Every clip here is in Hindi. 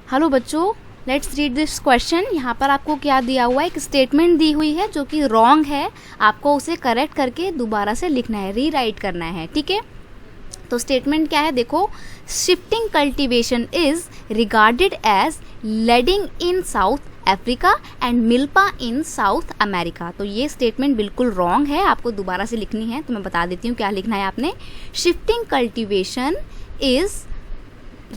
हेलो बच्चों, लेट्स रीड दिस क्वेश्चन। यहाँ पर आपको क्या दिया हुआ है, एक स्टेटमेंट दी हुई है जो कि रॉन्ग है। आपको उसे करेक्ट करके दोबारा से लिखना है, रीराइट करना है, ठीक है। तो स्टेटमेंट क्या है, देखो, shifting cultivation is regarded as ladang in South Africa and milpa in South America. तो ये स्टेटमेंट बिल्कुल रॉन्ग है, आपको दोबारा से लिखनी है। तो मैं बता देती हूँ क्या लिखना है आपने। Shifting cultivation is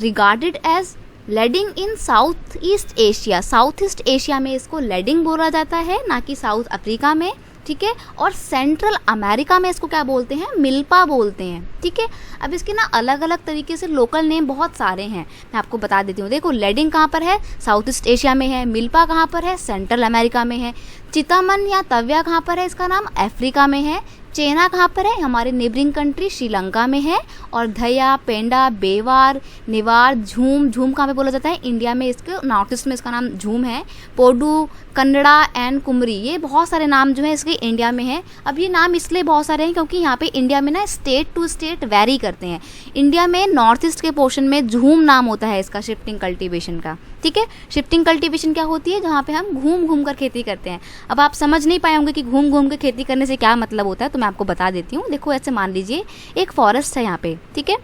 regarded as ladang in South East Asia. South East Asia में इसको लेडिंग बोला जाता है, ना कि साउथ अफ्रीका में, ठीक है। और सेंट्रल अमेरिका में इसको क्या बोलते हैं, मिल्पा बोलते हैं, ठीक है। अब इसके ना अलग अलग तरीके से लोकल नेम बहुत सारे हैं, मैं आपको बता देती हूँ। देखो, लेडिंग कहाँ पर है, साउथ ईस्ट एशिया में है। मिल्पा कहाँ पर है, सेंट्रल अमेरिका में है। चितामन या तव्या कहाँ पर है, इसका नाम अफ्रीका में है। चेना कहाँ पर है, हमारे नेबरिंग कंट्री श्रीलंका में है। और धया, पेंडा, बेवार, निवार, झूम कहाँ पे बोला जाता है, इंडिया में। इसके नॉर्थ ईस्ट में इसका नाम झूम है। पोडू, कन्नड़ा एंड कुमरी, ये बहुत सारे नाम जो है इसके इंडिया में है। अब ये नाम इसलिए बहुत सारे हैं क्योंकि यहाँ पे इंडिया में ना स्टेट टू स्टेट वेरी करते हैं। इंडिया में नॉर्थ ईस्ट के पोर्शन में झूम नाम होता है इसका, शिफ्टिंग कल्टीवेशन का, ठीक है। शिफ्टिंग कल्टीवेशन क्या होती है, जहाँ पे हम घूम घूम कर खेती करते हैं। अब आप समझ नहीं पाए होंगे कि घूम घूम कर खेती करने से क्या मतलब होता है, तो मैं आपको बता देती हूँ। देखो, ऐसे मान लीजिए एक फॉरेस्ट है यहाँ पे, ठीक है।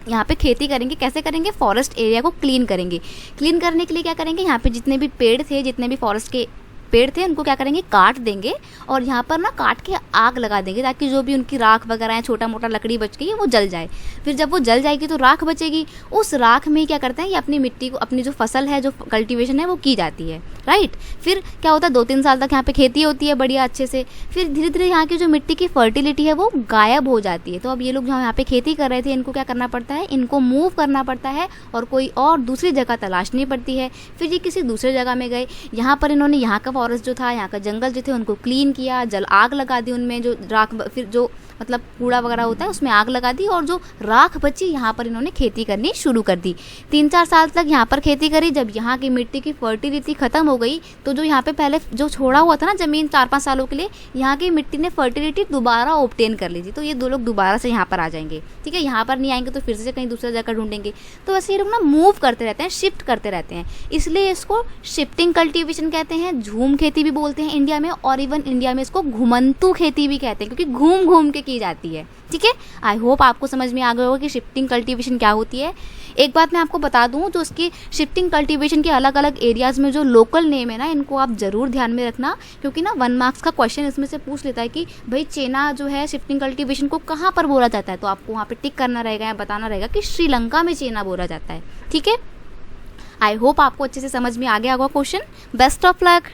यहाँ पे खेती करेंगे, कैसे करेंगे, फॉरेस्ट एरिया को क्लीन करेंगे। क्लीन करने के लिए क्या करेंगे, यहाँ पे जितने भी पेड़ थे, जितने भी फॉरेस्ट के पेड़ थे, उनको क्या करेंगे, काट देंगे। और यहाँ पर ना काट के आग लगा देंगे ताकि जो भी उनकी राख वगैरह है, छोटा मोटा लकड़ी बच गई है, वो जल जाए। फिर जब वो जल जाएगी तो राख बचेगी। उस राख में क्या करते हैं, ये अपनी मिट्टी को, अपनी जो फसल है, जो कल्टीवेशन है, वो की जाती है, राइट। फिर क्या होता है, 2-3 साल तक यहाँ पे खेती होती है बढ़िया अच्छे से। फिर धीरे धीरे यहाँ की जो मिट्टी की फर्टिलिटी है वो गायब हो जाती है। तो अब ये लोग जो यहाँ पे खेती कर रहे थे, इनको क्या करना पड़ता है, इनको मूव करना पड़ता है और कोई और दूसरी जगह तलाशनी पड़ती है। फिर ये किसी दूसरे जगह में गए, यहाँ पर इन्होंने यहाँ का फॉरेस्ट जो था, यहाँ का जंगल जो थे, उनको क्लीन किया, जल आग लगा दी उनमें, जो राख, फिर जो मतलब कूड़ा वगैरह होता है उसमें आग लगा दी, और जो राख बची यहाँ पर इन्होंने खेती करनी शुरू कर दी। 3-4 साल तक यहाँ पर खेती करी। जब यहाँ की मिट्टी की फर्टिलिटी खत्म हो गई, तो जो यहाँ पे पहले जो छोड़ा हुआ था ना जमीन 4-5 सालों के लिए, यहाँ की मिट्टी ने फर्टिलिटी दोबारा ऑब्टेन कर ली थी। तो ये दो लोग दोबारा से यहाँ पर आ जाएंगे, ठीक है। यहाँ पर नहीं आएंगे तो फिर से कहीं दूसरा जगह ढूंढेंगे। तो ऐसे ये लोग ना मूव करते रहते हैं, शिफ्ट करते रहते हैं, इसलिए इसको शिफ्टिंग कल्टीवेशन कहते हैं। झूम खेती भी बोलते हैं इंडिया में, और इवन इंडिया में इसको घुमंतू खेती भी कहते हैं, क्योंकि घूम घूम के की जाती है, ठीक है। आई होप आपको समझ में आ गया होगा कि शिफ्टिंग कल्टीवेशन क्या होती है। एक बात मैं आपको बता दूं, जो इसकी शिफ्टिंग कल्टीवेशन के अलग अलग एरियाज़ में जो लोकल नेम है ना, इनको आप ज़रूर ध्यान में रखना, क्योंकि ना 1 मार्क्स का क्वेश्चन इसमें से पूछ लेता है कि भाई चेना जो है शिफ्टिंग कल्टीवेशन को कहाँ पर बोला जाता है। तो आपको वहाँ पर टिक करना रहेगा या बताना रहेगा कि श्रीलंका में चेना बोला जाता है, ठीक है। आई होप आपको अच्छे से समझ में आ गया होगा क्वेश्चन। Best of luck.